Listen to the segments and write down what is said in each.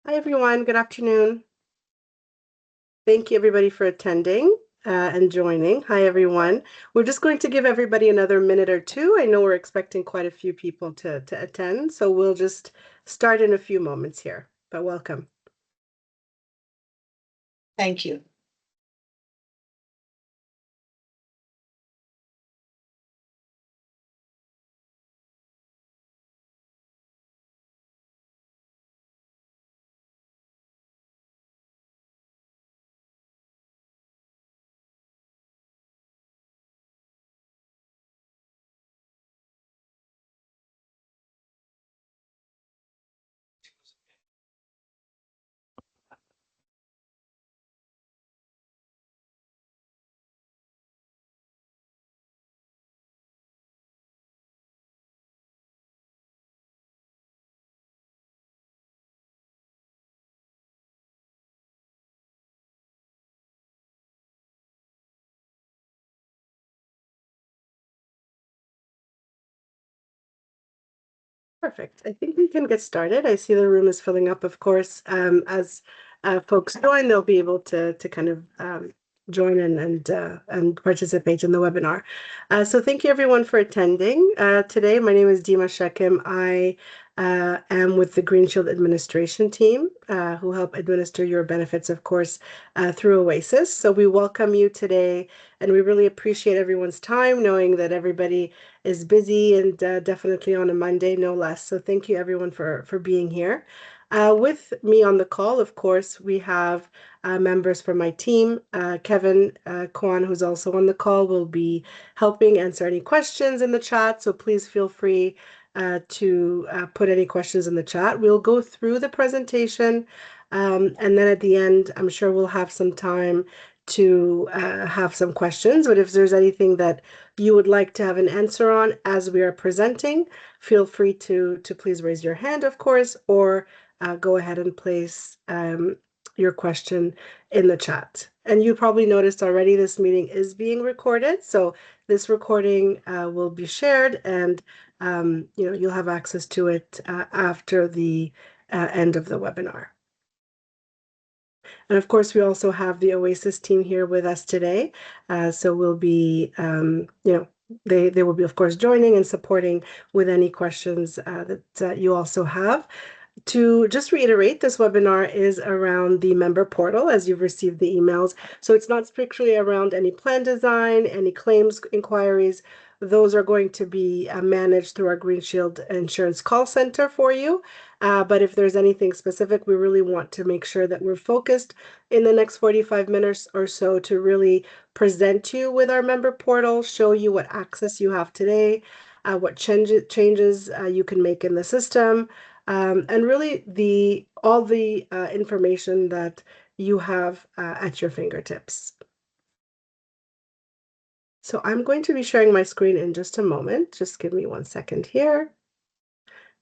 Hi, everyone. Good afternoon. Thank you, everybody, for attending and joining. Hi, everyone. We're just going to give everybody another minute or two. I know we're expecting quite a few people to attend, so we'll just start in a few moments here, but welcome. Thank you. Perfect. I think we can get started. I see the room is filling up, of course. As folks join, they'll be able to kind of join in and participate in the webinar. So thank you everyone for attending. Today, my name is Dima Shekim. I am with the Green Shield administration team who help administer your benefits, of course, through OASSIS. So we welcome you today, and we really appreciate everyone's time, knowing that everybody is busy and definitely on a Monday, no less. So thank you everyone for being here. With me on the call, of course, we have members from my team. Kevin Kwan, who's also on the call, will be helping answer any questions in the chat. So please feel free to put any questions in the chat. We'll go through the presentation, and then at the end, I'm sure we'll have some time to have some questions. But if there's anything that you would like to have an answer on as we are presenting, feel free to please raise your hand, of course, or go ahead and place your question in the chat. And you probably noticed already this meeting is being recorded, so this recording will be shared, and you'll have access to it after the end of the webinar. And of course, we also have the OASSIS team here with us today. So we'll be, they will be, of course, joining and supporting with any questions that you also have. To just reiterate, this webinar is around the member portal as you've received the emails. So it's not strictly around any plan design, any claims inquiries. Those are going to be managed through our Green Shield Insurance call center for you. But if there's anything specific, we really want to make sure that we're focused in the next 45 minutes or so to really present you with our member portal, show you what access you have today, what changes you can make in the system, and really all the information that you have at your fingertips. So I'm going to be sharing my screen in just a moment. Just give me 1 second here.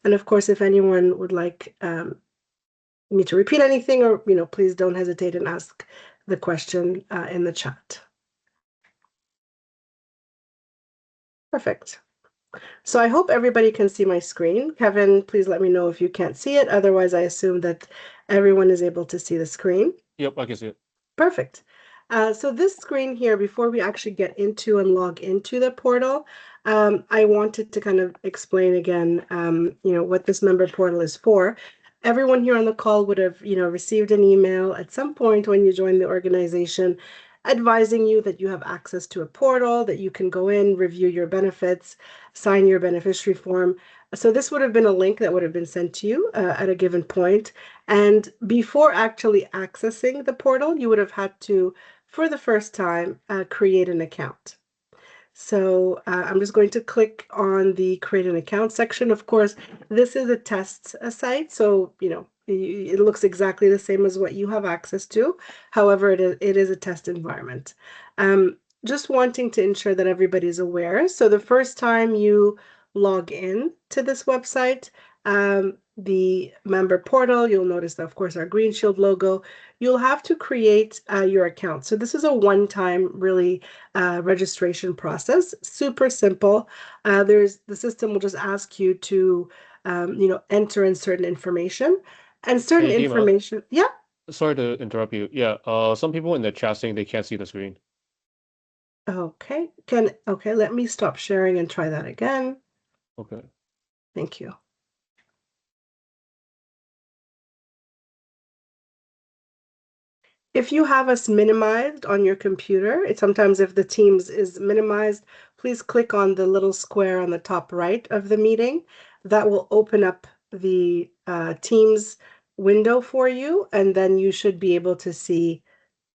And of course, if anyone would like me to repeat anything, or please don't hesitate and ask the question in the chat. Perfect. So I hope everybody can see my screen. Kevin, please let me know if you can't see it. Otherwise, I assume that everyone is able to see the screen. Yep, I can see it. Perfect. So this screen here, before we actually get into and log into the portal, I wanted to kind of explain again, what this member portal is for. Everyone here on the call would have, received an email at some point when you joined the organization advising you that you have access to a portal, that you can go in, review your benefits, sign your beneficiary form. So this would have been a link that would have been sent to you at a given point. And before actually accessing the portal, you would have had to, for the first time, create an account. So I'm just going to click on the create an account section. Of course, this is a test site, so it looks exactly the same as what you have access to. However, it is a test environment. Just wanting to ensure that everybody's aware. So the first time you log in to this website, the member portal, you'll notice that, of course, our Green Shield logo, you'll have to create your account. So this is a one-time really registration process, super simple. The system will just ask you to enter in certain information, And certain Hey, Dima, information. Yeah. sorry to interrupt you. Yeah, some people in the chat saying they can't see the screen. Okay. Okay, let me stop sharing and try that again. Okay. Thank you. If you have us minimized on your computer, it's sometimes if the Teams is minimized, please click on the little square on the top right of the meeting. That will open up the Teams window for you, and then you should be able to see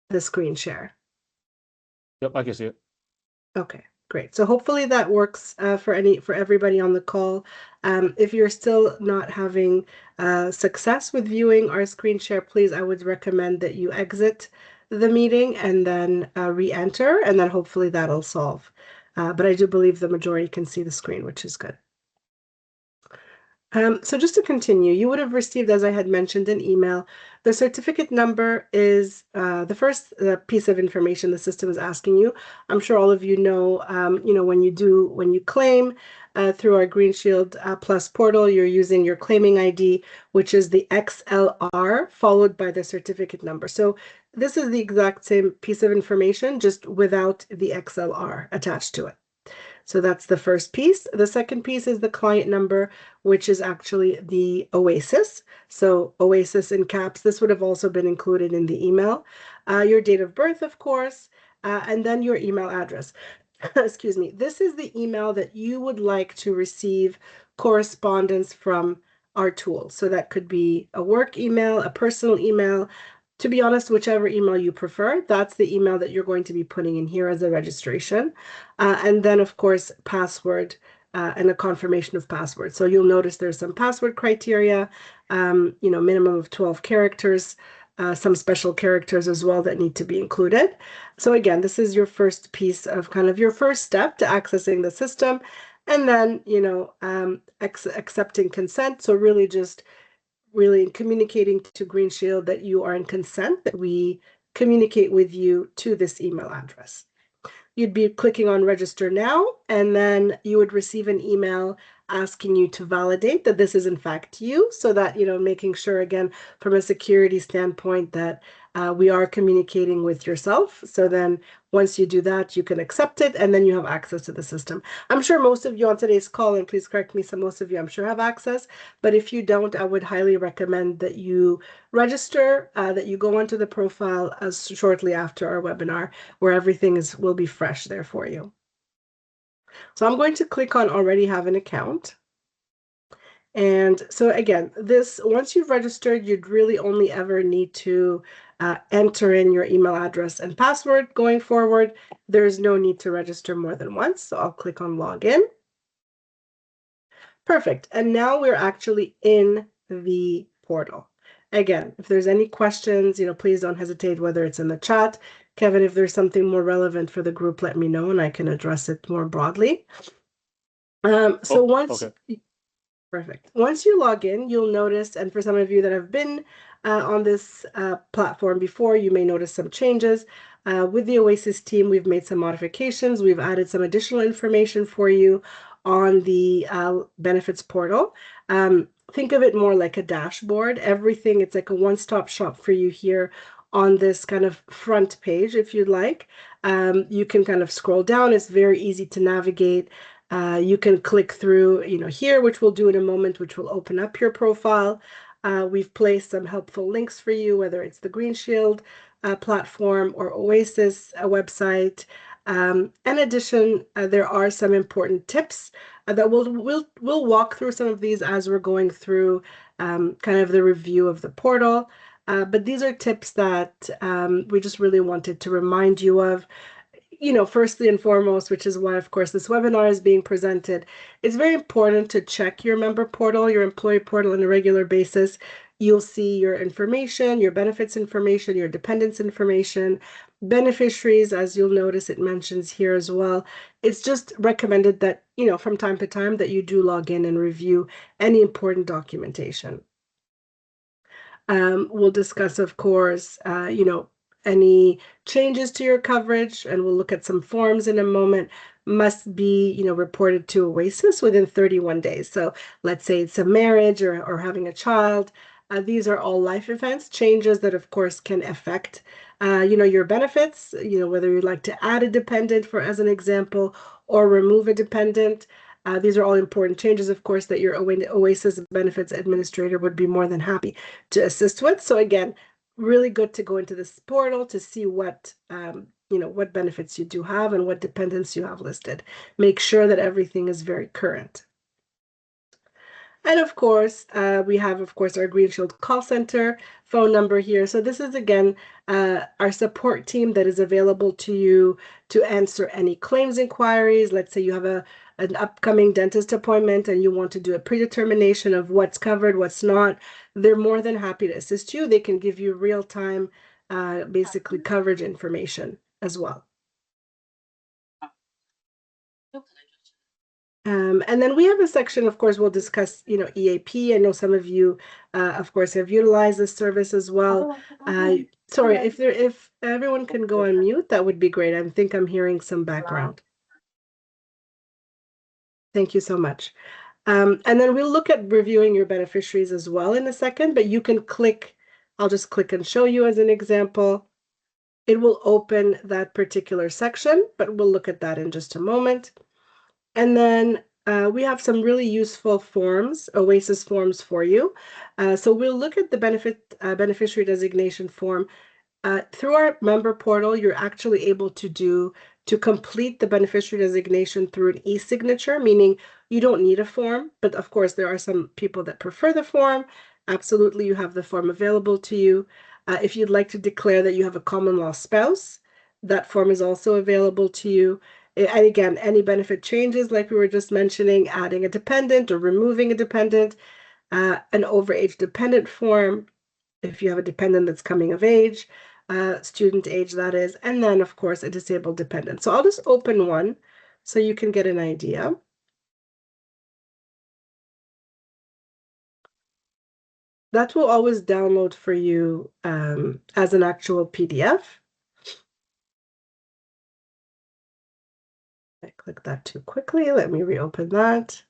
the screen share. Yep, I can see it. Okay, great. So hopefully that works for everybody on the call. If you're still not having success with viewing our screen share, please, I would recommend that you exit the meeting and then re-enter, and then hopefully that'll solve. But I do believe the majority can see the screen, which is good. So just to continue, you would have received, as I had mentioned, an email. The certificate number is the first piece of information the system is asking you. I'm sure all of you know, when you claim through our Green Shield Plus portal, you're using your claiming ID, which is the XLR followed by the certificate number. So this is the exact same piece of information, just without the XLR attached to it. So that's the first piece. The second piece is the client number, which is actually the OASSIS. So OASSIS in caps, this would have also been included in the email. Your date of birth, of course, and then your email address. Excuse me. This is the email that you would like to receive correspondence from our tool. So that could be a work email, a personal email. To be honest, whichever email you prefer, that's the email that you're going to be putting in here as a registration. And then, of course, password and a confirmation of password. So you'll notice there's some password criteria, you know, minimum of 12 characters, some special characters as well that need to be included. So again, this is your first piece of kind of your first step to accessing the system. And then, you know, accepting consent. So really communicating to Green Shield that you are in consent, that we communicate with you to this email address. You'd be clicking on register now, and then you would receive an email asking you to validate that this is in fact you, so that, you know, making sure again from a security standpoint that we are communicating with yourself. So then once you do that, you can accept it, and then you have access to the system. I'm sure most of you on today's call, and please correct me, so most of you I'm sure have access, but if you don't, I would highly recommend that you register, that you go onto the profile as shortly after our webinar, where everything will be fresh there for you. So I'm going to click on already have an account. And so again, once you've registered, you'd really only ever need to enter in your email address and password. Going forward, there's no need to register more than once. So I'll click on login. Perfect. And now we're actually in the portal. Again, if there's any questions, you know, please don't hesitate, whether it's in the chat. Kevin, if there's something more relevant for the group, let me know and I can address it more broadly. So Oh, once okay. Perfect. Once you log in, you'll notice, and for some of you that have been on this platform before, you may notice some changes. With the OASSIS team, we've made some modifications. We've added some additional information for you on the benefits portal. Think of it more like a dashboard. Everything, it's like a one-stop shop for you here on this kind of front page, if you'd like. You can kind of scroll down. It's very easy to navigate. You can click through, you know, here, which we'll do in a moment, which will open up your profile. We've placed some helpful links for you, whether it's the Green Shield platform or OASSIS website. In addition, there are some important tips that we'll walk through some of these as we're going through kind of the review of the portal. But these are tips that we just really wanted to remind you of. You know, firstly and foremost, which is why, of course, this webinar is being presented, it's very important to check your member portal, your employee portal on a regular basis. You'll see your information, your benefits information, your dependents information, beneficiaries, as you'll notice it mentions here as well. It's just recommended that, you know, from time to time that you do log in and review any important documentation. We'll discuss, of course, you know, any changes to your coverage, and we'll look at some forms in a moment, must be, you know, reported to OASSIS within 31 days. So let's say it's a marriage or having a child, These are all life events, changes that, of course, can affect, your benefits, whether you'd like to add a dependent, for as an example, or remove a dependent. These are all important changes, of course, that your OASIS benefits administrator would be more than happy to assist with. So again, really good to go into this portal to see what benefits you do have and what dependents you have listed. Make sure that everything is very current. And of course, we have, of course, our Green Shield call center phone number here. So this is, again, our support team that is available to you to answer any claims inquiries. Let's say you have an upcoming dentist appointment and you want to do a predetermination of what's covered, what's not. They're more than happy to assist you. They can give you real-time, basically coverage information as well. And then we have a section, of course, we'll discuss, EAP. I know some of you, of course, have utilized this service as well. Sorry, if everyone can go on mute, that would be great. I think I'm hearing some background. Thank you so much. And then we'll look at reviewing your beneficiaries as well in a second, but you can click, I'll just click and show you as an example. It will open that particular section, but we'll look at that in just a moment. And then we have some really useful forms, OASIS forms for you. So we'll look at the beneficiary designation form. Through our member portal, you're actually able to complete the beneficiary designation through an e-signature, meaning you don't need a form, but of course there are some people that prefer the form. Absolutely, you have the form available to you. If you'd like to declare that you have a common law spouse, that form is also available to you. And again, any benefit changes, like we were just mentioning, adding a dependent or removing a dependent, an overage dependent form, if you have a dependent that's coming of age, student age, that is, and then, of course, a disabled dependent. So I'll just open one so you can get an idea. That will always download for you as an actual PDF. I clicked that too quickly. Let me reopen that.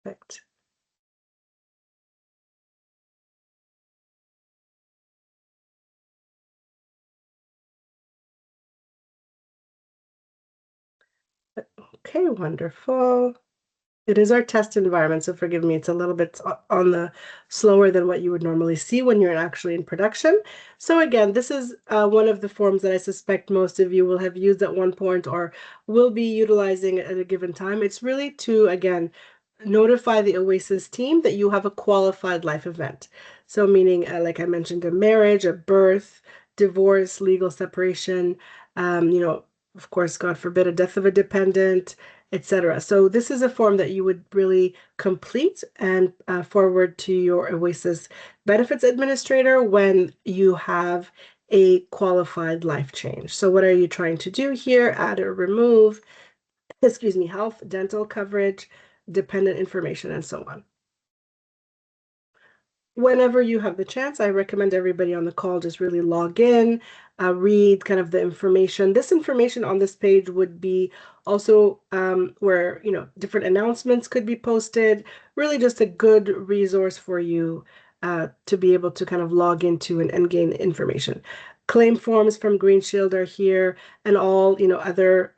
Perfect. Okay, wonderful. It is our test environment, so forgive me, it's a little bit on the slower than what you would normally see when you're actually in production. So again, this is one of the forms that I suspect most of you will have used at one point or will be utilizing at a given time. It's really to, again, notify the OASIS team that you have a qualified life event. So meaning, like I mentioned, a marriage, a birth, divorce, legal separation, of course, God forbid, a death of a dependent, etc. So this is a form that you would really complete and forward to your OASIS benefits administrator when you have a qualified life change. So what are you trying to do here? Add or remove, health, dental coverage, dependent information, and so on. Whenever you have the chance, I recommend everybody on the call just really log in, read kind of the information. This information on this page would be also where, different announcements could be posted. Really just a good resource for you to be able to kind of log into and gain information. Claim forms from Green Shield are here, and all, other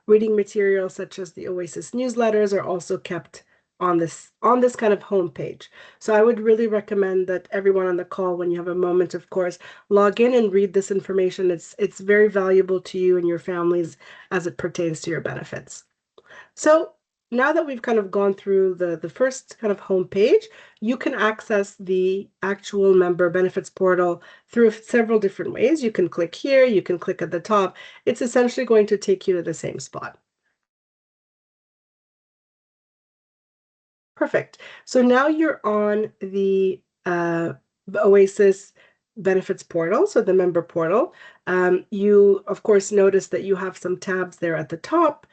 reading materials such as the OASIS newsletters are also kept on this kind of homepage. So I would really recommend that everyone on the call, when you have a moment, of course, log in and read this information. It's very valuable to you and your families as it pertains to your benefits. So now that we've kind of gone through the first kind of homepage, you can access the actual member benefits portal through several different ways. You can click here, you can click at the top. It's essentially going to take you to the same spot. Perfect. So now you're on the OASIS benefits portal, so the member portal. You, of course, notice that you have some tabs there at the top.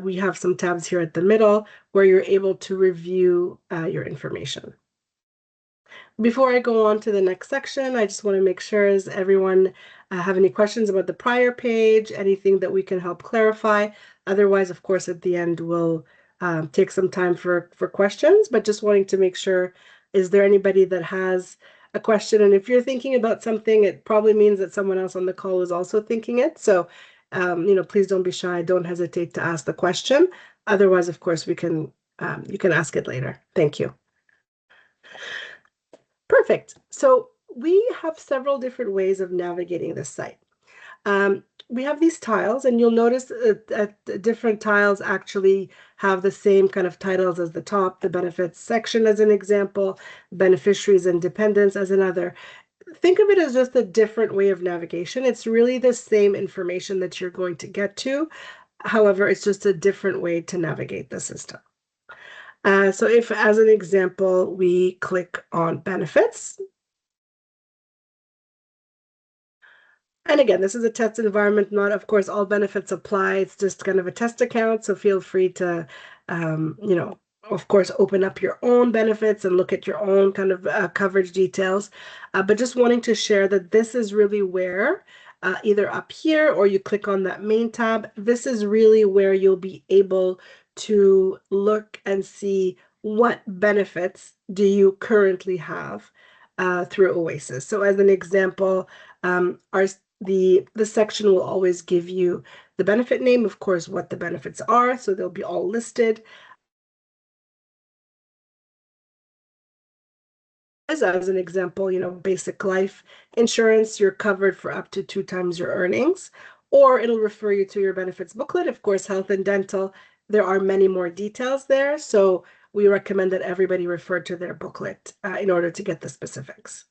We have some tabs here at the middle where you're able to review your information. Before I go on to the next section, I just want to make sure, does everyone have any questions about the prior page, anything that we can help clarify? Otherwise, of course, at the end, we'll take some time for questions, but just wanting to make sure, is there anybody that has a question? And if you're thinking about something, it probably means that someone else on the call is also thinking it. So, please don't be shy. Don't hesitate to ask the question. Otherwise, of course, you can ask it later. Thank you. Perfect. So we have several different ways of navigating this site. We have these tiles, and you'll notice that different tiles actually have the same kind of titles as the top, the benefits section as an example, beneficiaries and dependents as another. Think of it as just a different way of navigation. It's really the same information that you're going to get to. However, it's just a different way to navigate the system. So if, as an example, we click on benefits, and again, this is a test environment, not, of course, all benefits apply. It's just kind of a test account. So feel free to, of course, open up your own benefits and look at your own kind of coverage details. But just wanting to share that this is really where, either up here or you click on that main tab, this is really where you'll be able to look and see what benefits do you currently have through OASSIS. So as an example, the section will always give you the benefit name, of course, what the benefits are, so they'll be all listed. As an example, basic life insurance, you're covered for up to 2 times your earnings, or it'll refer you to your benefits booklet. Of course, health and dental, there are many more details there, so we recommend that everybody refer to their booklet in order to get the specifics.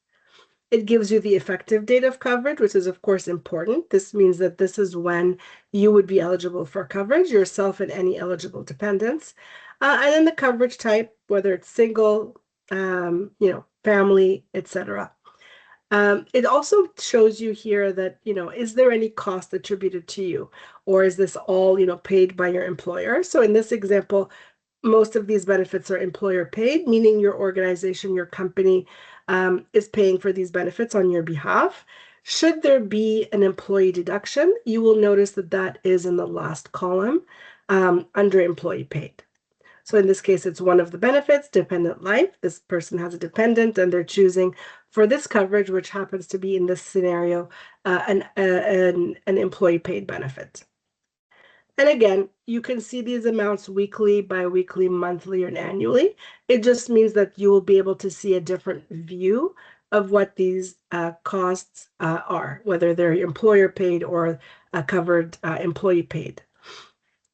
It gives you the effective date of coverage, which is, of course, important. This means that this is when you would be eligible for coverage, yourself and any eligible dependents. And then the coverage type, whether it's single, family, etc. It also shows you here that, is there any cost attributed to you, or is this all, paid by your employer? So in this example, most of these benefits are employer paid, meaning your organization, your company is paying for these benefits on your behalf. Should there be an employee deduction, you will notice that that is in the last column under employee paid. So in this case, it's one of the benefits, dependent life. This person has a dependent and they're choosing for this coverage, which happens to be in this scenario, an employee paid benefit. And again, you can see these amounts weekly, bi-weekly, monthly, and annually. It just means that you will be able to see a different view of what these costs are, whether they're employer paid or covered employee paid.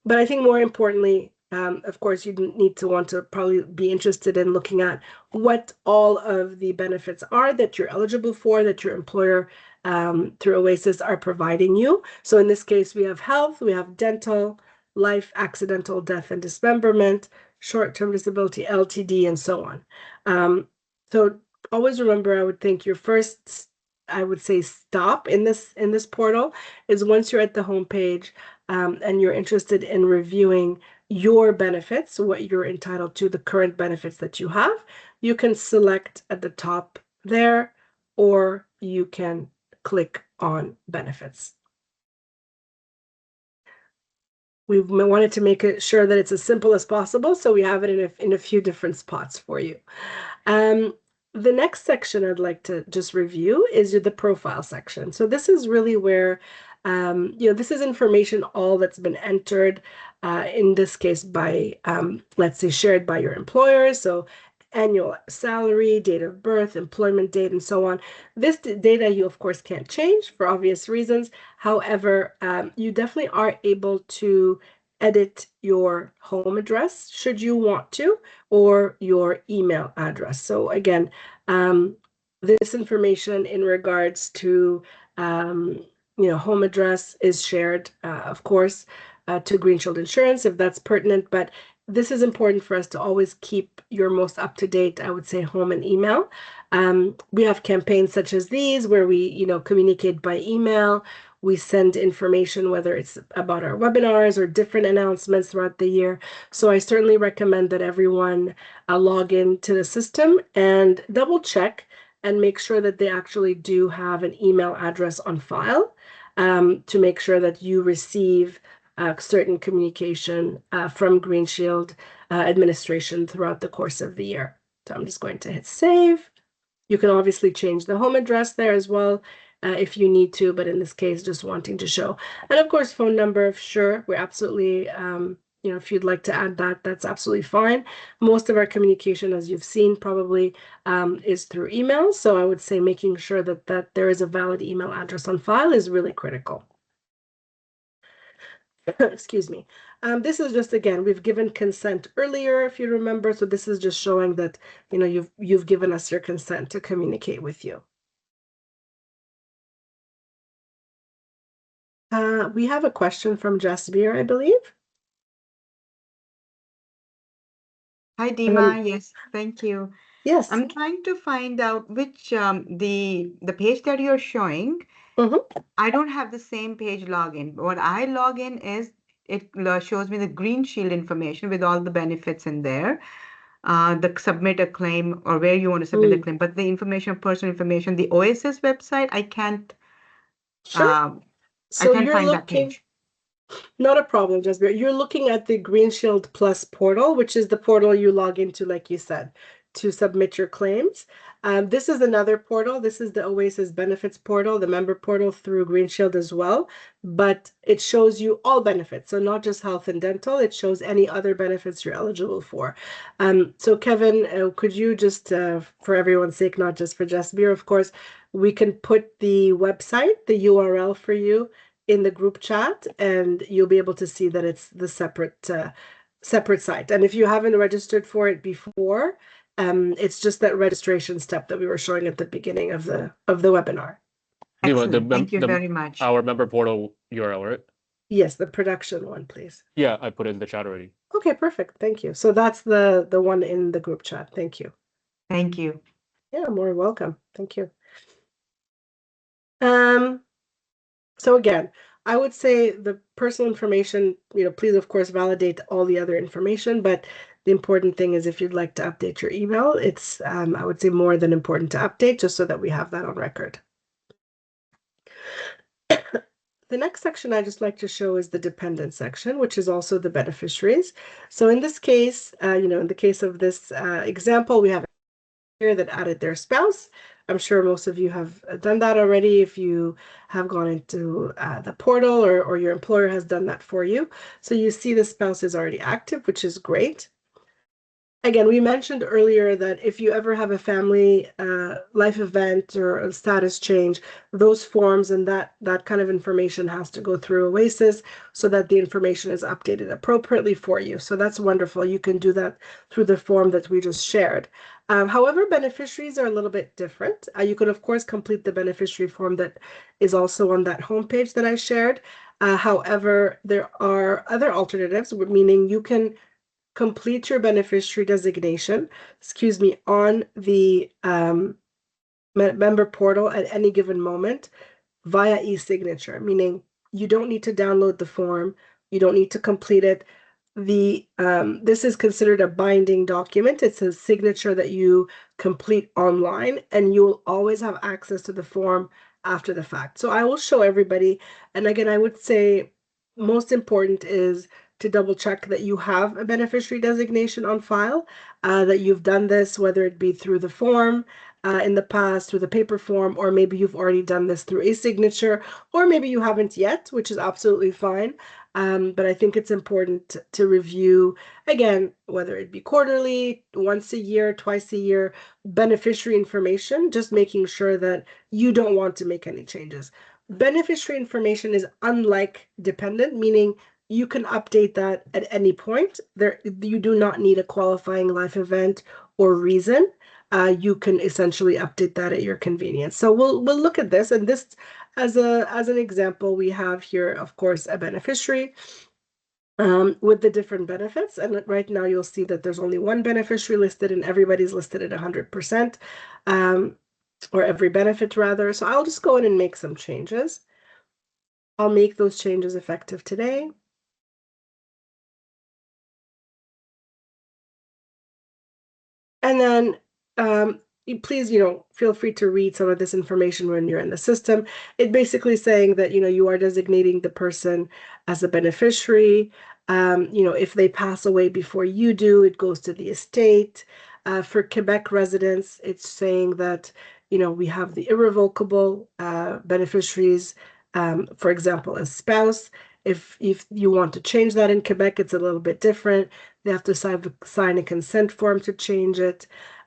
But I think more importantly, of course, you need to want to probably be interested in looking at what all of the benefits are that you're eligible for, that your employer through OASSIS are providing you. So in this case, we have health, we have dental, life, accidental death and dismemberment, short-term disability, LTD, and so on. So always remember, I would think your first, I would say, stop in this portal is once you're at the homepage and you're interested in reviewing your benefits, what you're entitled to, the current benefits that you have, you can select at the top there, or you can click on benefits. We wanted to make it sure that it's as simple as possible, so we have it in a few different spots for you. The next section I'd like to just review is the profile section. So this is really where, this is information all that's been entered, in this case by, let's say, shared by your employer. So annual salary, date of birth, employment date, and so on. This data you, of course, can't change for obvious reasons. However, you definitely are able to edit your home address should you want to, or your email address. So again, this information in regards to home address is shared, of course, to Green Shield Insurance if that's pertinent, but this is important for us to always keep your most up-to-date, I would say, home and email. We have campaigns such as these where we, communicate by email. We send information, whether it's about our webinars or different announcements throughout the year. So I certainly recommend that everyone log into the system and double check and make sure that they actually do have an email address on file, to make sure that you receive certain communication from Green Shield administration throughout the course of the year. So I'm just going to hit save. You can obviously change the home address there as well if you need to, but in this case, just wanting to show. And of course, phone number, sure, we're absolutely, if you'd like to add that, that's absolutely fine. Most of our communication, as you've seen, probably is through email. So I would say making sure that there is a valid email address on file is really critical. Excuse me. This is just, again, we've given consent earlier, if you remember. So this is just showing that, you've given us your consent to communicate with you. We have a question from Jasbir, I believe. Hi, Dima. Yes, thank you. Yes. I'm trying to find out which the page that you're showing. I don't have the same page login. What I log in is it shows me the Green Shield information with all the benefits in there. The submit a claim or where you want to submit a claim, but the information, personal information, the OASSIS website, I can't. Sure. I can't find that page. Not a problem, Jasbir. You're looking at the Green Shield Plus portal, which is the portal you log into, like you said, to submit your claims. This is another portal. This is the OASIS benefits portal, the member portal through Green Shield as well, but it shows you all benefits. So not just health and dental, it shows any other benefits you're eligible for. So Kevin, could you just, for everyone's sake, not just for Jasbir, of course, we can put the website, the URL for you in the group chat, and you'll be able to see that it's the separate site. And if you haven't registered for it before, it's just that registration step that we were showing at the beginning of the webinar. Excellent. Thank you very much. Our member portal URL, right? Yes, the production one, please. Yeah, I put it in the chat already. Okay, perfect. Thank you. So that's the one in the group chat. Thank you. Thank you. Yeah, more welcome. Thank you. So again, I would say the personal information, please, of course, validate all the other information, but the important thing is if you'd like to update your email, it's, I would say, more than important to update just so that we have that on record. The next section I just like to show is the dependent section, which is also the beneficiaries. So in this case, in the case of this example, we have here that added their spouse. I'm sure most of you have done that already if you have gone into the portal or your employer has done that for you. So you see the spouse is already active, which is great. Again, we mentioned earlier that if you ever have a family life event or a status change, those forms and that kind of information has to go through OASSIS so that the information is updated appropriately for you. So that's wonderful. You can do that through the form that we just shared. However, beneficiaries are a little bit different. You could, of course, complete the beneficiary form that is also on that homepage that I shared. However, there are other alternatives, meaning you can complete your beneficiary designation, on the member portal at any given moment via e-signature, meaning you don't need to download the form, you don't need to complete it. This is considered a binding document. It's a signature that you complete online, and you will always have access to the form after the fact. So I will show everybody, and again, I would say most important is to double check that you have a beneficiary designation on file, that you've done this, whether it be through the form in the past, through the paper form, or maybe you've already done this through a signature, or maybe you haven't yet, which is absolutely fine. But I think it's important to review, again, whether it be quarterly, once a year, twice a year, beneficiary information, just making sure that you don't want to make any changes. Beneficiary information is unlike dependent, meaning you can update that at any point. You do not need a qualifying life event or reason. You can essentially update that at your convenience. So we'll look at this, and this as an example, we have here, of course, a beneficiary with the different benefits. And right now you'll see that there's only one beneficiary listed and everybody's listed at 100%, or every benefit rather. So I'll just go in and make some changes. I'll make those changes effective today. And then, please, feel free to read some of this information when you're in the system. It basically saying that, you are designating the person as a beneficiary. If they pass away before you do, it goes to the estate. For Quebec residents, it's saying that, we have the irrevocable beneficiaries, for example, a spouse. If you want to change that in Quebec, it's a little bit different. They have to sign a consent form to change it.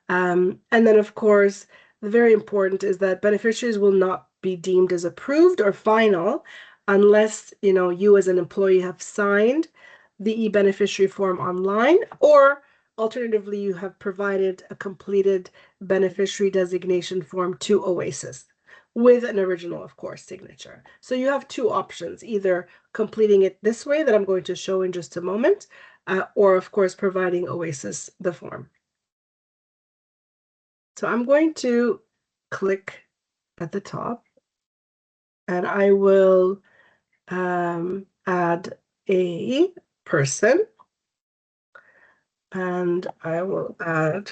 And then, of course, the very important is that beneficiaries will not be deemed as approved or final unless, you as an employee have signed the e-beneficiary form online, or alternatively, you have provided a completed beneficiary designation form to OASSIS with an original, of course, signature. So you have two options, either completing it this way that I'm going to show in just a moment, or of course, providing OASSIS the form. So I'm going to click at the top, and I will add a person, and I will add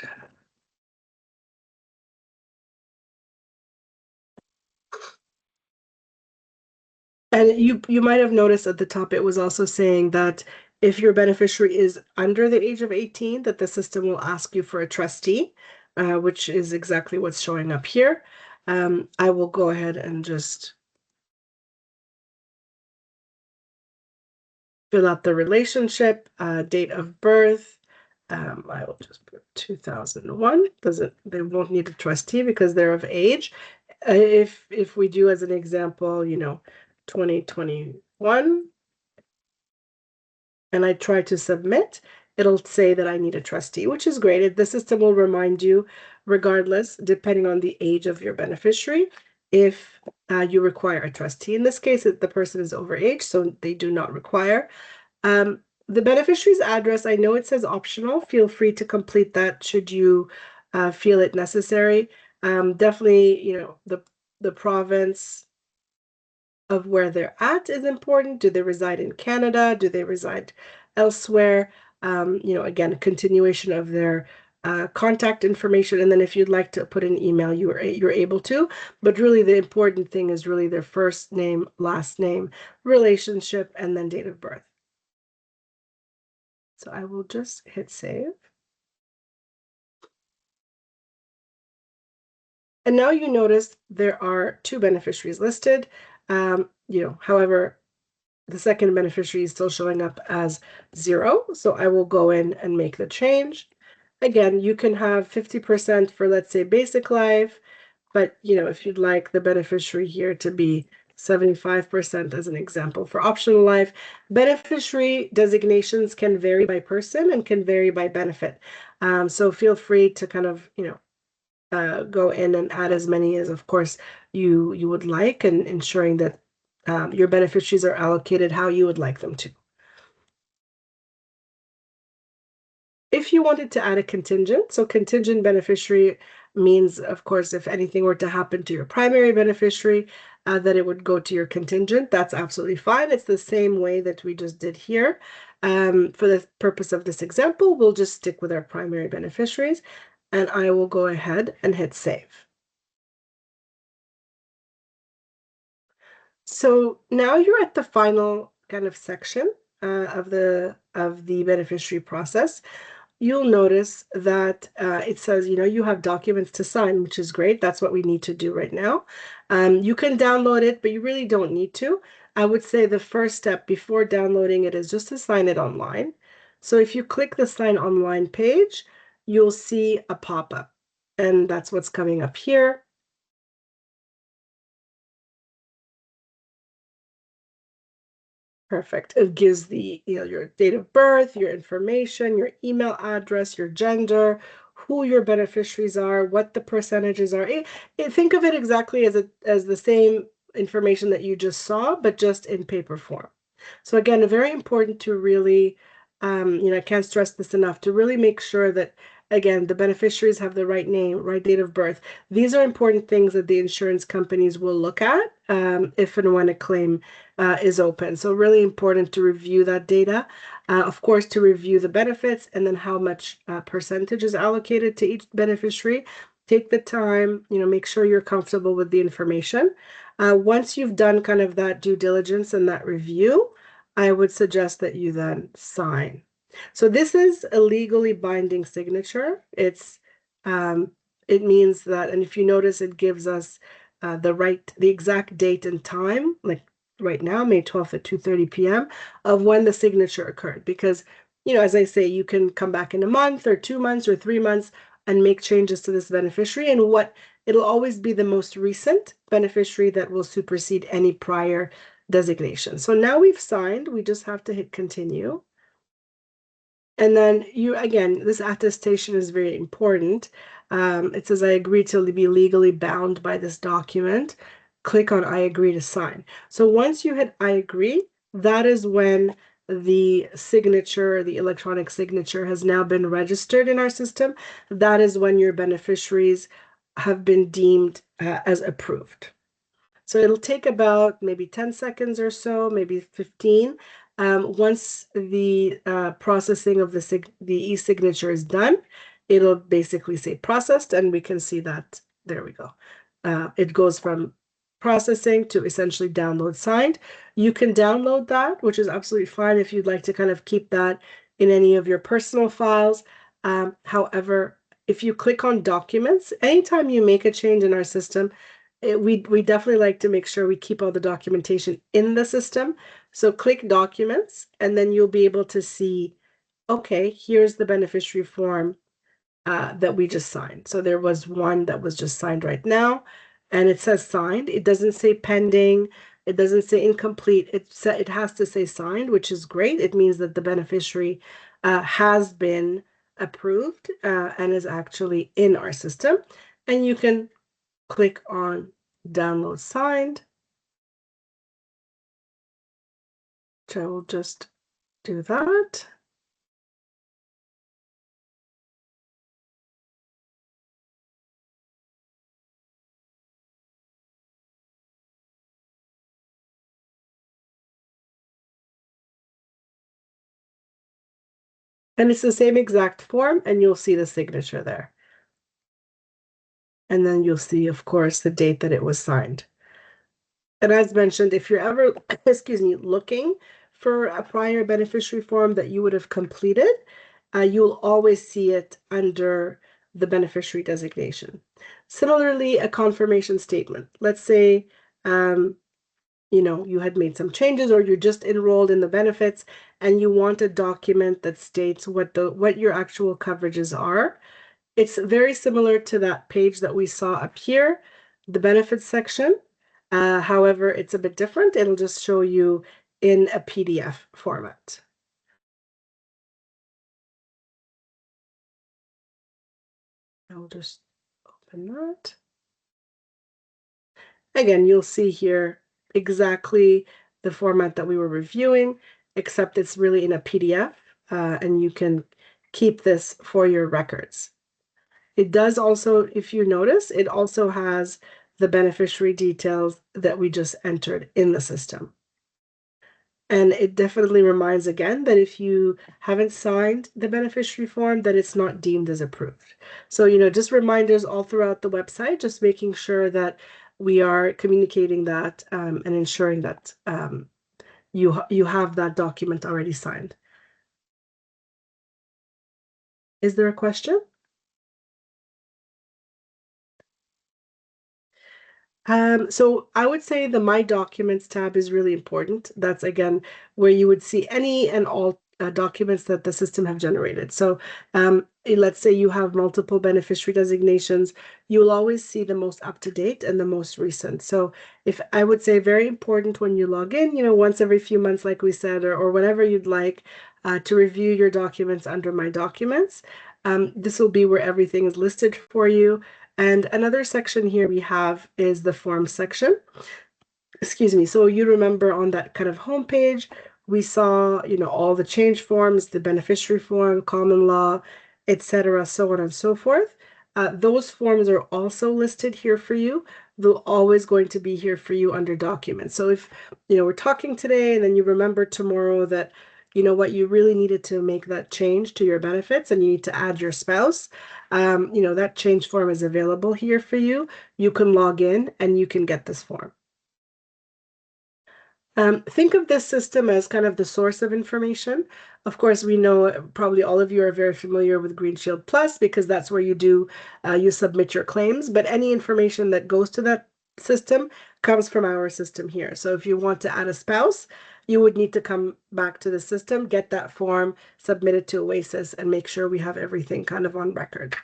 and you might have noticed at the top it was also saying that if your beneficiary is under the age of 18, that the system will ask you for a trustee, which is exactly what's showing up here. I will go ahead and just fill out the relationship, date of birth. I will just put 2001. They won't need a trustee because they're of age. If we do as an example, 2021, and I try to submit, it'll say that I need a trustee, which is great. The system will remind you, regardless, depending on the age of your beneficiary, if you require a trustee. In this case, the person is over age, so they do not require. The beneficiary's address, I know it says optional. Feel free to complete that should you feel it necessary. Definitely, the province of where they're at is important. Do they reside in Canada? Do they reside elsewhere? Again, a continuation of their contact information. And then if you'd like to put an email, you're able to. But really, the important thing is really their first name, last name, relationship, and then date of birth. So I will just hit save. And now you notice there are two beneficiaries listed. However, the second beneficiary is still showing up as 0. So I will go in and make the change. Again, you can have 50% for, let's say, basic life, but if you'd like the beneficiary here to be 75% as an example for optional life. Beneficiary designations can vary by person and can vary by benefit. So feel free to kind of, go in and add as many as, of course, you would like, and ensuring that your beneficiaries are allocated how you would like them to. If you wanted to add a contingent, so contingent beneficiary means, of course, if anything were to happen to your primary beneficiary, that it would go to your contingent. That's absolutely fine. It's the same way that we just did here. For the purpose of this example, we'll just stick with our primary beneficiaries, and I will go ahead and hit save. So now you're at the final kind of section of the beneficiary process. You'll notice that it says, you have documents to sign, which is great. That's what we need to do right now. You can download it, but you really don't need to. I would say the first step before downloading it is just to sign it online. So if you click the sign online page, you'll see a pop-up, and that's what's coming up here. Perfect. It gives your date of birth, your information, your email address, your gender, who your beneficiaries are, what the percentages are. Think of it exactly as the same information that you just saw, but just in paper form. So again, very important to really, I can't stress this enough, to really make sure that, again, the beneficiaries have the right name, right date of birth. These are important things that the insurance companies will look at if and when a claim is open. So really important to review that data. Of course, to review the benefits and then how much percentage is allocated to each beneficiary. take the time, make sure you're comfortable with the information. Once you've done kind of that due diligence and that review, I would suggest that you then sign. So this is a legally binding signature. It means that, and if you notice, it gives us the exact date and time, like right now, May 12th at 2:30 p.m., of when the signature occurred. Because, as I say, you can come back in a month or 2 months or 3 months and make changes to this beneficiary. And it'll always be the most recent beneficiary that will supersede any prior designation. So now we've signed, we just have to hit continue. And then again, this attestation is very important. It says, I agree to be legally bound by this document. Click on I agree to sign. So once you hit I agree, that is when the signature, the electronic signature, has now been registered in our system. That is when your beneficiaries have been deemed as approved. So it'll take about maybe 10 seconds or so, maybe 15. Once the processing of the e-signature is done, it'll basically say processed, and we can see that, there we go. It goes from processing to essentially download signed. You can download that, which is absolutely fine if you'd like to kind of keep that in any of your personal files. However, if you click on documents, anytime you make a change in our system, we definitely like to make sure we keep all the documentation in the system. So click documents, and then you'll be able to see, okay, here's the beneficiary form that we just signed. So there was one that was just signed right now, and it says signed. It doesn't say pending. It doesn't say incomplete. It has to say signed, which is great. It means that the beneficiary has been approved and is actually in our system. And you can click on download signed, which I will just do that. And it's the same exact form, and you'll see the signature there. And then you'll see, of course, the date that it was signed. And as mentioned, if you're ever, excuse me, looking for a prior beneficiary form that you would have completed, you'll always see it under the beneficiary designation. Similarly, a confirmation statement. Let's say, you had made some changes, or you're just enrolled in the benefits and you want a document that states what your actual coverages are. It's very similar to that page that we saw up here, the benefits section. However, it's a bit different. It'll just show you in a PDF format. I'll just open that. Again, you'll see here exactly the format that we were reviewing, except it's really in a PDF, and you can keep this for your records. It does also, if you notice, it also has the beneficiary details that we just entered in the system. And it definitely reminds again that if you haven't signed the beneficiary form, that it's not deemed as approved. So, just reminders all throughout the website, just making sure that we are communicating that and ensuring that you have that document already signed. Is there a question? So I would say the My Documents tab is really important. That's again where you would see any and all documents that the system have generated. So let's say you have multiple beneficiary designations, you'll always see the most up-to-date and the most recent. So if I would say very important when you log in, once every few months, like we said, or whenever you'd like to review your documents under My Documents. This will be where everything is listed for you. And another section here we have is the forms section. Excuse me. So you remember on that kind of homepage, we saw, all the change forms, the beneficiary form, common law, etc., so on and so forth. Those forms are also listed here for you. They're always going to be here for you under documents. So if, we're talking today and then you remember tomorrow that you know what, you really needed to make that change to your benefits and you need to add your spouse, you know, that change form is available here for you. You can log in and you can get this form. Think of this system as kind of the source of information. Of course, we know probably all of you are very familiar with Green Shield Plus because that's where you submit your claims, but any information that goes to that system comes from our system here. So if you want to add a spouse, you would need to come back to the system, get that form, submit it to OASSIS, and make sure we have everything kind of on record.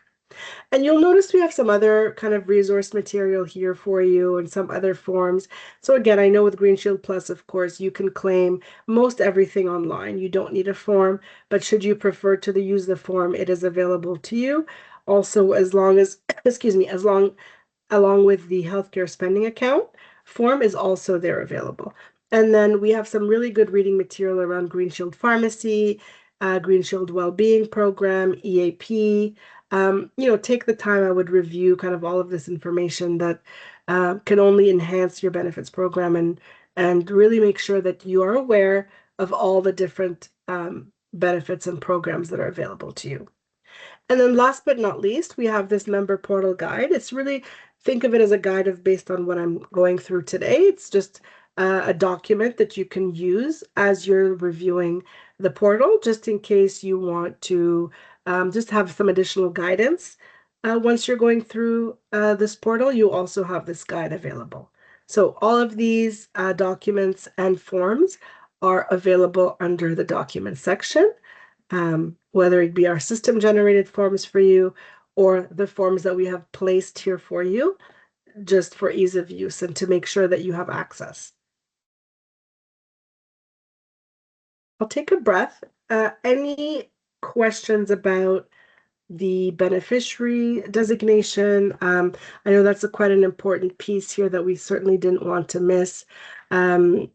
And you'll notice we have some other kind of resource material here for you and some other forms. So again, I know with Green Shield Plus, of course, you can claim most everything online. You don't need a form, but should you prefer to use the form, it is available to you. Also, as long as, excuse me, along with the healthcare spending account form is also there available. And then we have some really good reading material around Green Shield Pharmacy, Green Shield Wellbeing Program, EAP. You know, take the time. I would review kind of all of this information that can only enhance your benefits program and really make sure that you are aware of all the different benefits and programs that are available to you. And then last but not least, we have this member portal guide. It's really, think of it as a guide of based on what I'm going through today. It's just a document that you can use as you're reviewing the portal, just in case you want to just have some additional guidance. Once you're going through this portal, you also have this guide available. So all of these documents and forms are available under the document section, whether it be our system generated forms for you or the forms that we have placed here for you, just for ease of use and to make sure that you have access. I'll take a breath. Any questions about the beneficiary designation? I know that's quite an important piece here that we certainly didn't want to miss. I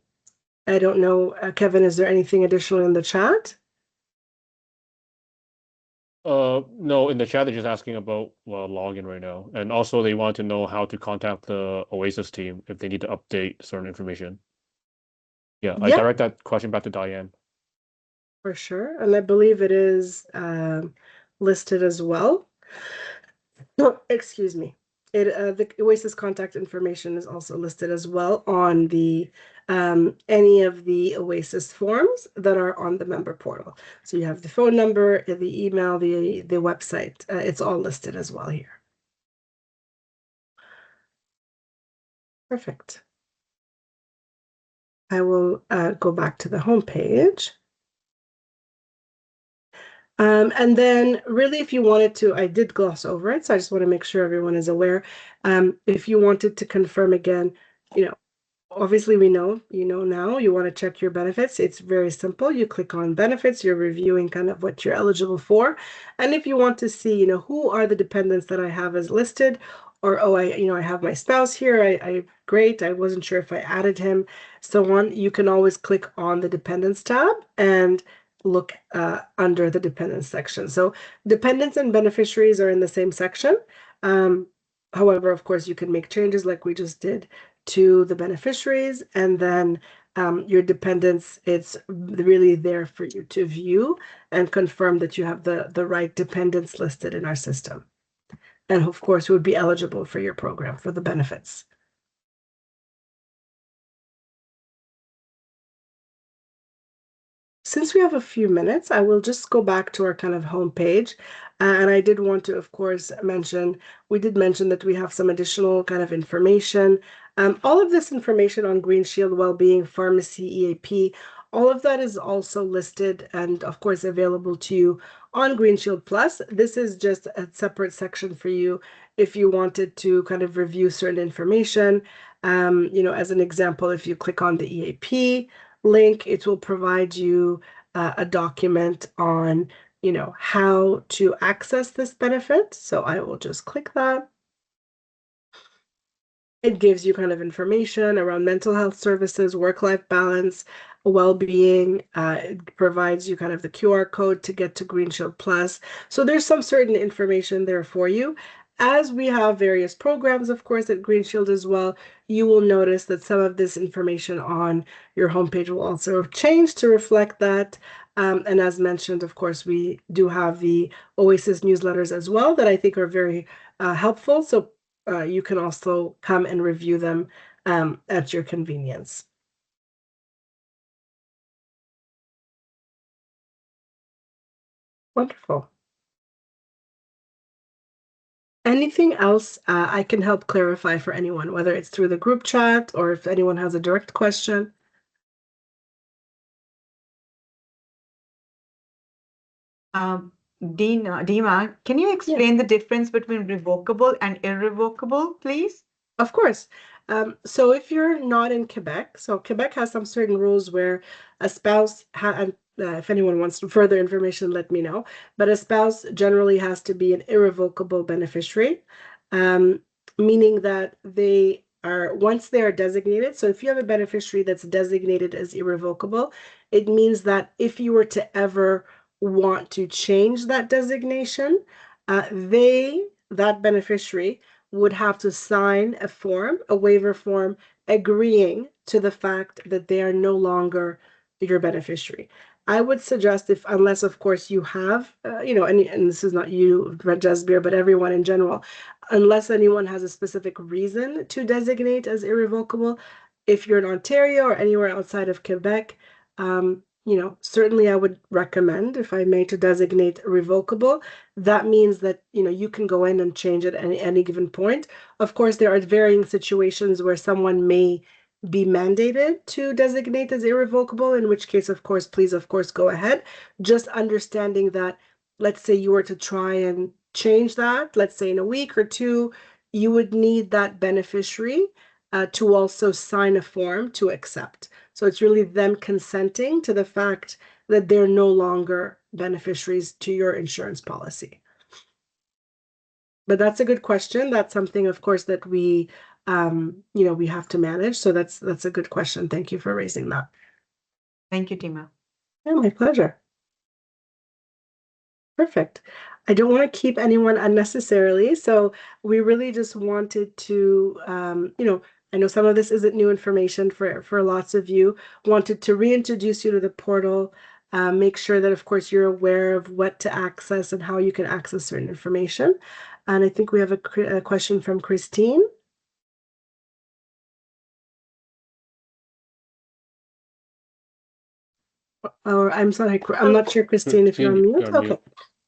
don't know, Kevin, is there anything additional in the chat? No, in the chat they're just asking about login right now, and also they want to know how to contact the OASSIS team if they need to update certain information. Yeah, I direct that question back to Diane. For sure, and I believe it is listed as well. No, excuse me. The OASSIS contact information is also listed as well on the any of the OASSIS forms that are on the member portal. So you have the phone number, the email, the website. It's all listed as well here. Perfect. I will go back to the home page. And then really, if you wanted to, I did gloss over it, so I just want to make sure everyone is aware. If you wanted to confirm again, you know, obviously we know, you know now, you want to check your benefits. It's very simple. You click on benefits, you're reviewing kind of what you're eligible for. And if you want to see, you know, who are the dependents that I have as listed, or, oh, I have my spouse here, great, I wasn't sure if I added him, so on, you can always click on the dependents tab and look under the dependents section. So dependents and beneficiaries are in the same section. However, of course, you can make changes like we just did to the beneficiaries, and then your dependents, it's really there for you to view and confirm that you have the right dependents listed in our system. And of course, would be eligible for your program for the benefits. Since we have a few minutes, I will just go back to our kind of homepage. And I did want to, of course, we did mention that we have some additional kind of information. All of this information on Green Shield Wellbeing, Pharmacy, EAP, all of that is also listed and, of course, available to you on Green Shield Plus. This is just a separate section for you if you wanted to kind of review certain information. You know, as an example, if you click on the EAP link, it will provide you a document on, you know, how to access this benefit. So I will just click that. It gives you kind of information around mental health services, work-life balance, well-being. It provides you kind of the QR code to get to Green Shield Plus. So there's some certain information there for you. As we have various programs, of course, at Green Shield as well, you will notice that some of this information on your homepage will also change to reflect that. And as mentioned, of course, we do have the OASSIS newsletters as well that I think are very helpful. So you can also come and review them at your convenience. Wonderful. Anything else I can help clarify for anyone, whether it's through the group chat or if anyone has a direct question? Dima, can you explain the difference between revocable and irrevocable, please? Of course. So if you're not in Quebec, so Quebec has some certain rules where a spouse, if anyone wants further information, let me know. But a spouse generally has to be an irrevocable beneficiary, meaning that once they are designated, so if you have a beneficiary that's designated as irrevocable, it means that if you were to ever want to change that designation, that beneficiary, would have to sign a waiver form, agreeing to the fact that they are no longer your beneficiary. I would suggest, unless of course you have, and this is not you, Jasbir, but everyone in general, unless anyone has a specific reason to designate as irrevocable, if you're in Ontario or anywhere outside of Quebec, certainly I would recommend, if I may, to designate revocable. That means that, you can go in and change it at any given point. Of course, there are varying situations where someone may be mandated to designate as irrevocable, in which case, of course, please, of course, go ahead. Just understanding that, let's say you were to try and change that, let's say in a week or two, you would need that beneficiary to also sign a form to accept. So it's really them consenting to the fact that they're no longer beneficiaries to your insurance policy. But that's a good question. That's something, of course, that we have to manage. So that's a good question. Thank you for raising that. Thank you, Dima. Yeah, my pleasure. Perfect. I don't want to keep anyone unnecessarily, so we really just wanted to, I know some of this isn't new information for lots of you, wanted to reintroduce you to the portal, make sure that, of course, you're aware of what to access and how you can access certain information. And I think we have a question from Christine. Or I'm sorry, I'm not sure, Christine, if you're on mute. Okay.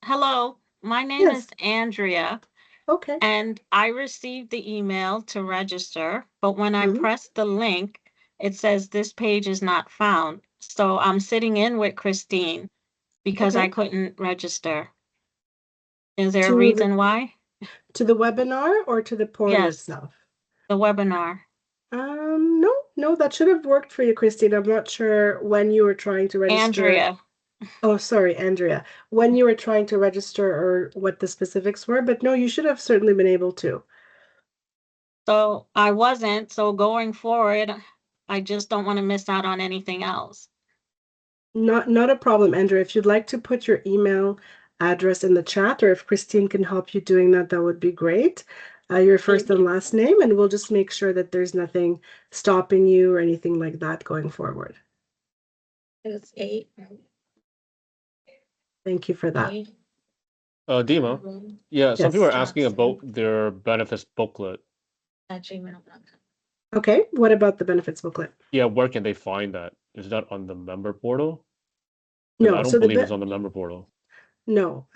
Hello, my name Yes. is Andrea, Okay. and I received the email to register, but when I press the link, it says this page is not found. So I'm sitting in with Christine because I couldn't register. Is there a reason why? To the webinar or to the portal Yes, itself? the webinar. No, that should have worked for you, Christine. I'm not sure when you were trying to register. Andrea. Oh, sorry, Andrea. When you were trying to register or what the specifics were, but no, you should have certainly been able to. So I wasn't. So going forward, I just don't want to miss out on anything else. Not a problem, Andrea. If you'd like to put your email address in the chat, or if Christine can help you doing that, that would be great. Your first and last name, and we'll just make sure that there's nothing stopping you or anything like that going forward. It's 8. Thank you for that. Dima, yeah, some people are Yes. asking about their benefits booklet. Okay, what about the benefits booklet? Yeah, where can they find that? Is that on the member portal? 'Cause No, I don't so believe it's on the member portal. no.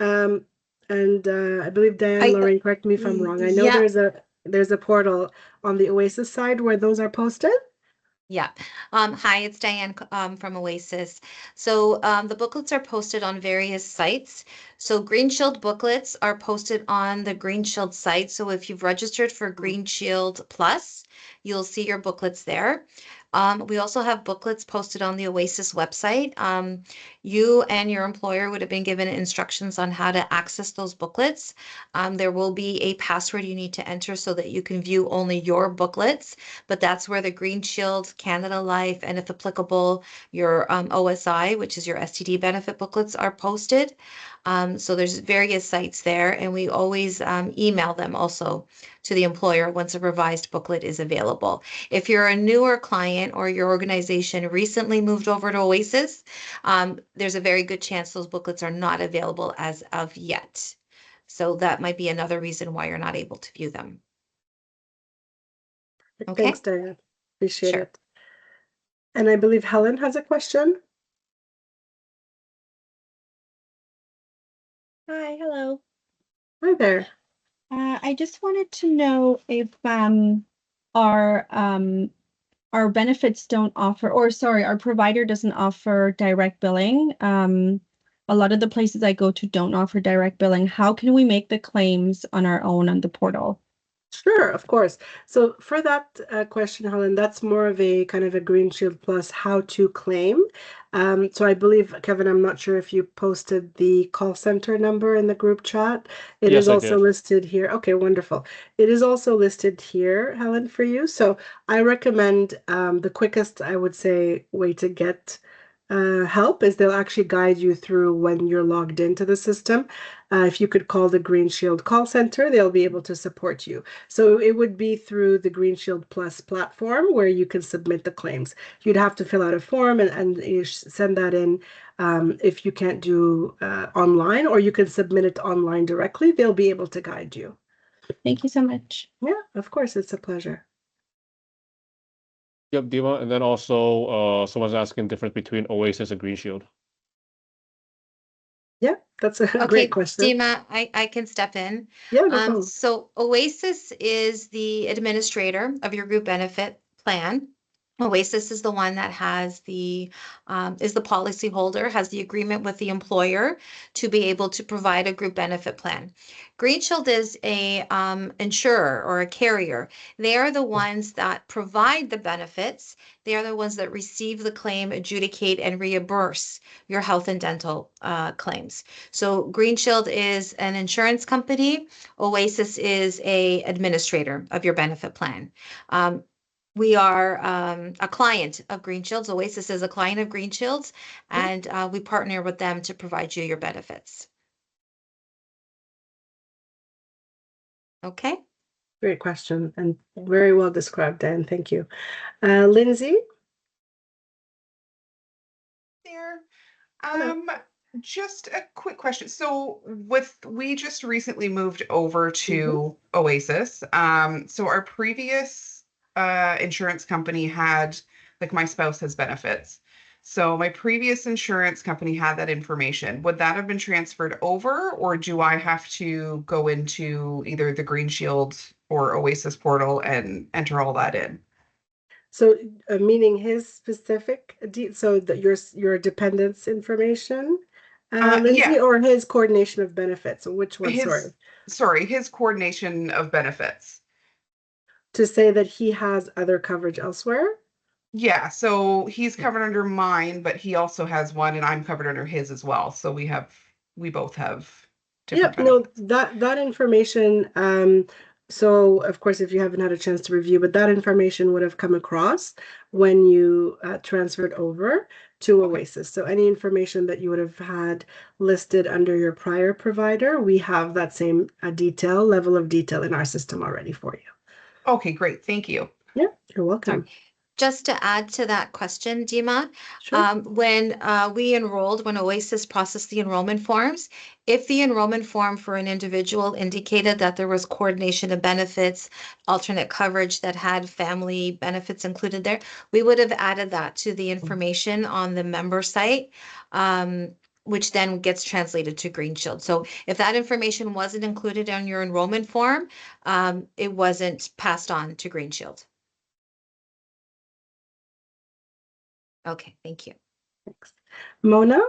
And I believe Diane, Lorraine, correct me if I'm wrong. I know Yeah. there's a portal on the OASSIS side where those are posted. Yeah. Hi, it's Diane from OASSIS. So the booklets are posted on various sites. So Green Shield booklets are posted on the Green Shield site. So if you've registered for Green Shield Plus, you'll see your booklets there. We also have booklets posted on the OASSIS website. You and your employer would have been given instructions on how to access those booklets. There will be a password you need to enter so that you can view only your booklets, but that's where the Green Shield, Canada Life, and if applicable, your OSI, which is your STD benefit booklets, are posted. So there's various sites there, and we always email them also to the employer once a revised booklet is available. If you're a newer client or your organization recently moved over to OASSIS, there's a very good chance those booklets are not available as of yet. So that might be another reason why you're not able to view them. Okay. Thanks, Diane. Appreciate Sure. it. And I believe Helen has a question. Hi, hello. Hi there. I just wanted to know if our benefits don't offer, or sorry, our provider doesn't offer direct billing. A lot of the places I go to don't offer direct billing. How can we make the claims on our own on the portal? Sure, of course. So for that question, Helen, that's more of a kind of a Green Shield Plus how to claim. So I believe, Kevin, I'm not sure if you posted the call center number in the group chat. It Yes, is I also did. listed here. Okay, wonderful. It is also listed here, Helen, for you. So I recommend the quickest, I would say, way to get help is they'll actually guide you through when you're logged into the system. If you could call the Green Shield call center, they'll be able to support you. So it would be through the Green Shield Plus platform where you can submit the claims. You'd have to fill out a form and you send that in if you can't do online, or you can submit it online directly. They'll be able to guide you. Thank you so much. Yeah, of course, it's a pleasure. Yep, Dima. And then also, someone's asking the difference between OASIS and Green Shield. Yeah, that's a Okay, great question. Dima, I can step in. Yeah, no problem. So OASSIS is the administrator of your group benefit plan. OASSIS is the one that has is the policy holder, has the agreement with the employer to be able to provide a group benefit plan. Green Shield is a insurer or a carrier. They are the ones that provide the benefits. They are the ones that receive the claim, adjudicate, and reimburse your health and dental claims. So Green Shield is an insurance company. OASSIS is a administrator of your benefit plan. We are a client of Green Shields. OASSIS is a client of Green Shields, and we partner with them to provide you your benefits. Okay. Great question and very well described, Dan. Thank you. Lindsay? There. Hello. Just a quick question. So we just recently moved over to OASSIS. So our previous insurance company had, like, my spouse has benefits. So my previous insurance company had that information. Would that have been transferred over, or do I have to go into either the Green Shield or OASSIS portal and enter all that in? So, meaning his specific, so that your dependence information, Lindsay, Yeah, or his coordination of benefits? Which one? Sorry. his coordination of benefits. To say that he has other coverage elsewhere? Yeah, so he's covered under mine, but he also has one, and I'm covered under his as well. So we both have different Yep, no, benefits. that information, so of course, if you haven't had a chance to review, but that information would have come across when you transferred over to Okay. OASSIS. So any information that you would have had listed under your prior provider, we have that same level of detail in our system already for you. Okay, great. Thank you. Yeah, you're welcome. Just to add to that question, Dima, Sure. when OASSIS processed the enrollment forms, if the enrollment form for an individual indicated that there was coordination of benefits, alternate coverage that had family benefits included there, we would have added that to the information on the member site, which then gets translated to Green Shield. So if that information wasn't included on your enrollment form, it wasn't passed on to Green Shield. Okay, thank you. Thanks. Mona?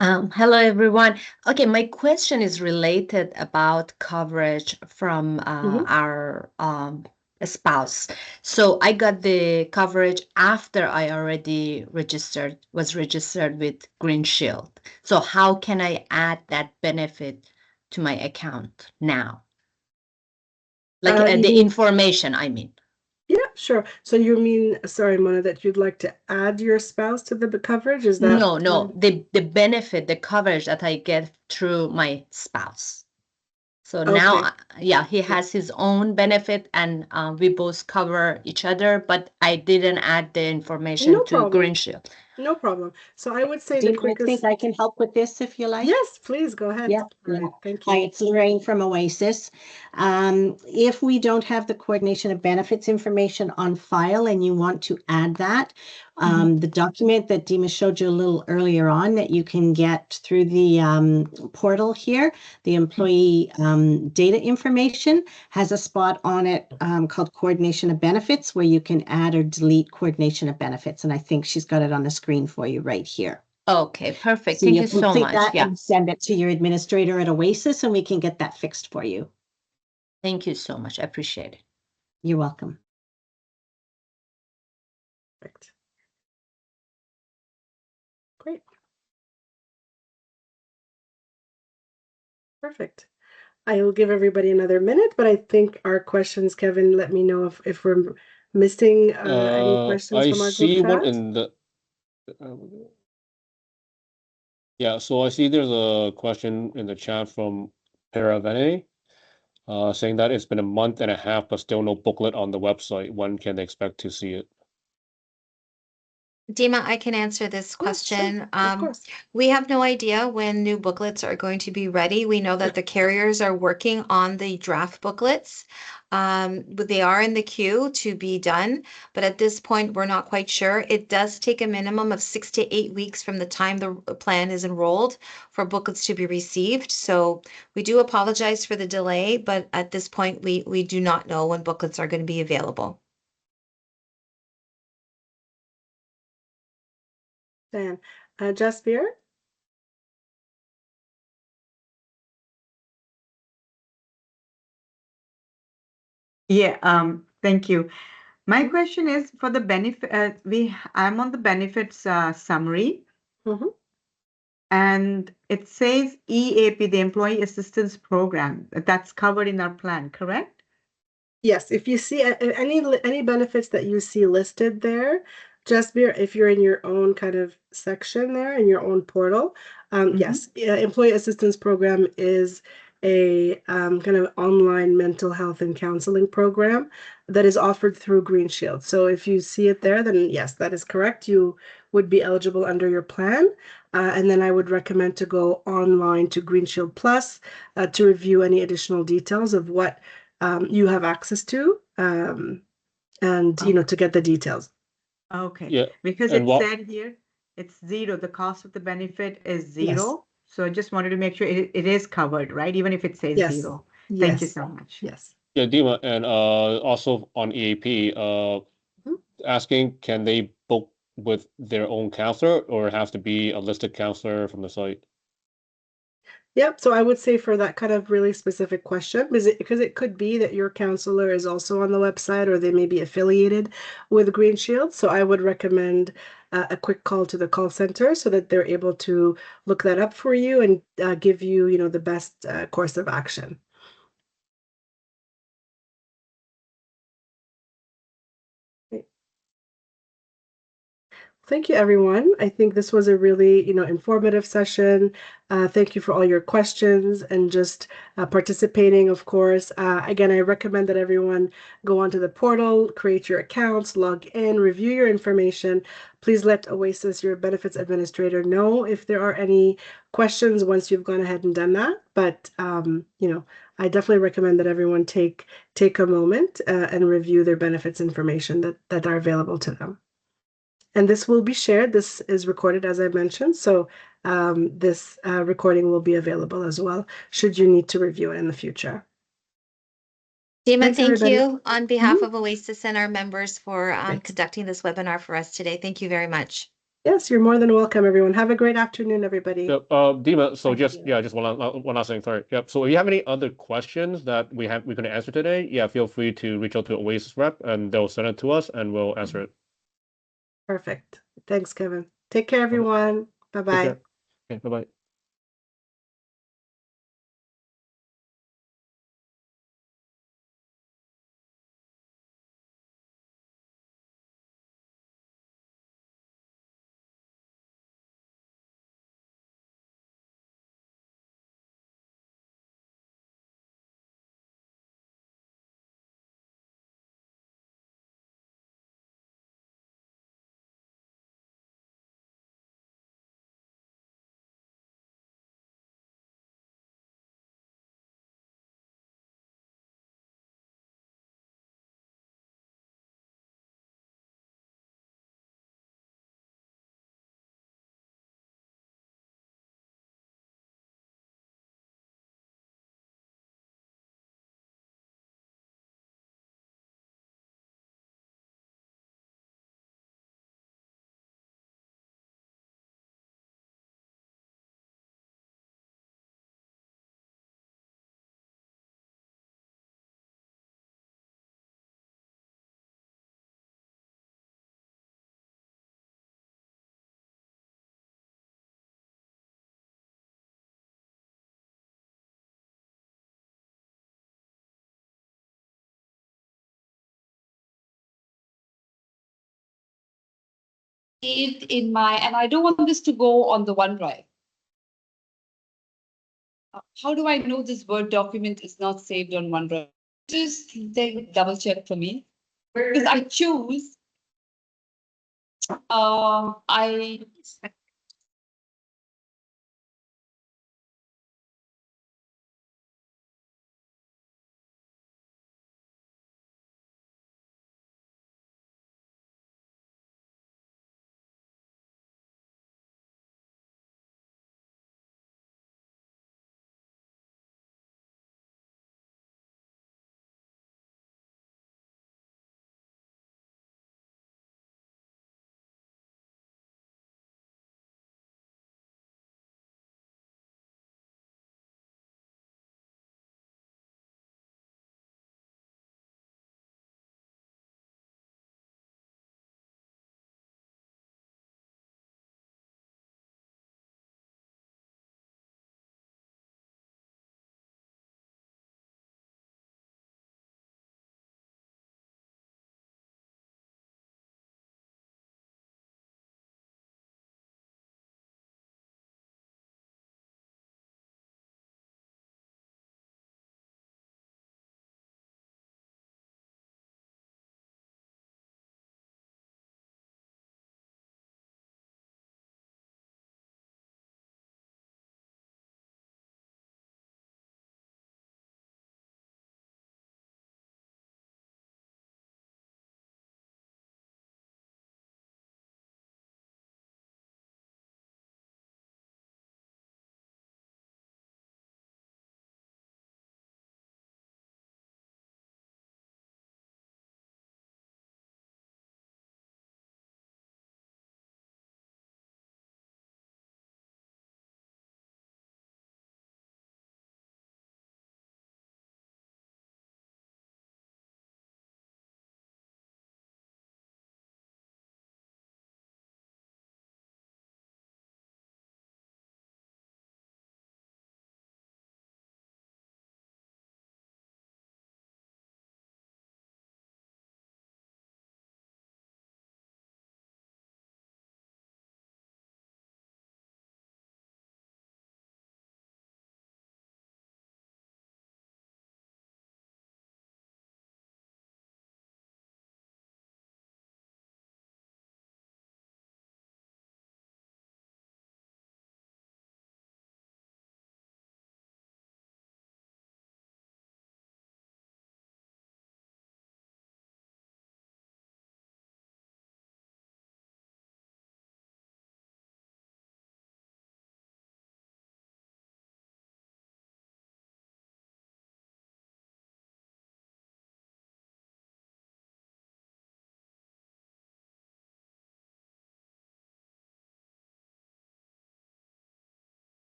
Hello, everyone. Okay, my question is related about coverage from our spouse. So I got the coverage after I already was registered with Green Shield. So how can I add that benefit to my account now? Like the information, I mean. Yeah, sure. So you mean, sorry, Mona, that you'd like to add your spouse to the coverage? Is that? No, the benefit, the coverage that I get through my spouse. So now, Okay. yeah, he has his own benefit and we both cover each other, but I didn't add the information No to problem. Green Shield. No problem. So I would say Do the you quickest. think I can help with this if you like? Yes, please go ahead. Yeah. All right. Thank Hi, you. it's Lorraine from OASSIS. If we don't have the coordination of benefits information on file and you want to add that, the document that Dima showed you a little earlier on that you can get through the portal here, the employee data information has a spot on it called coordination of benefits where you can add or delete coordination of benefits. And I think she's got it on the screen for you right here. Okay, perfect. So Thank you you so complete much. that Yeah, and send it to your administrator at OASSIS and we can get that fixed for you. thank you so much. I appreciate it. You're welcome. Perfect. Great. Perfect. I will give everybody another minute, but I think our questions, Kevin, let me know if we're missing any questions I from our group see one chat. in the. Yeah, so I see there's a question in the chat from Paravene, saying that it's been a month and a half, but still no booklet on the website. When can they expect to see it? Dima, I can answer this question. Sure. Of course. We have no idea when new booklets are going to be ready. We know that the carriers are working on the draft booklets. But they are in the queue to be done, but at this point, we're not quite sure. It does take a minimum of 6 to 8 weeks from the time the plan is enrolled for booklets to be received. So we do apologize for the delay, but at this point, we do not know when booklets are going to be available. Dan, Jasbir? Yeah, thank you. My question is for the benefit, I'm on the benefits summary, and it says EAP, the Employee Assistance Program, that's covered in our plan, correct? Yes, if you see any benefits that you see listed there, just be if you're in your own kind of section there in your own portal, yes, Employee Assistance Program is a kind of online mental health and counseling program that is offered through Green Shield. So if you see it there, then yes, that is correct. You would be eligible under your plan. And then I would recommend to go online to Green Shield Plus to review any additional details of what you have access to, and to get the details. Okay. Yeah. Because and it what- said here it's zero. The cost of the benefit is Yes. zero. So I just wanted to make sure it is covered, right? Even if it says Yes. zero. Thank you Yes. so much. Yes. Yeah, Dima, and also on EAP, asking can they book with their own counselor or it has to be a listed counselor from the site? Yep. So I would say for that kind of really specific question, because it could be that your counselor is also on the website or they may be affiliated with Green Shield. So I would recommend a quick call to the call center so that they're able to look that up for you and give you, the best course of action. Thank you, everyone. I think this was a really, informative session. Thank you for all your questions and just participating, of course. Again, I recommend that everyone go onto the portal, create your accounts, log in, review your information. Please let OASSIS, your benefits administrator, know if there are any questions once you've gone ahead and done that. But, I definitely recommend that everyone take a moment and review their benefits information that are available to them. And this will be shared. This is recorded, as I mentioned. So this recording will be available as well, should you need to review it in the future. Dima, thank everybody. you on behalf of OASSIS and our members for Great. conducting this webinar for us today. Thank you very much. Yes, you're more than welcome, everyone. Have a great afternoon, everybody. Yep. Dima, so Thank just you. just one last thing. Sorry. Yep. So if you have any other questions that we couldn't answer today, yeah, feel free to reach out to OASIS rep and they'll send it to us and we'll answer it. Perfect. Thanks, Kevin. Take care, everyone. Take Bye-bye. care. Okay, bye-bye. saved in my, and I don't want this to go on the OneDrive. How do I know this Word document is not saved on OneDrive? Just double check for me. Because I choose, I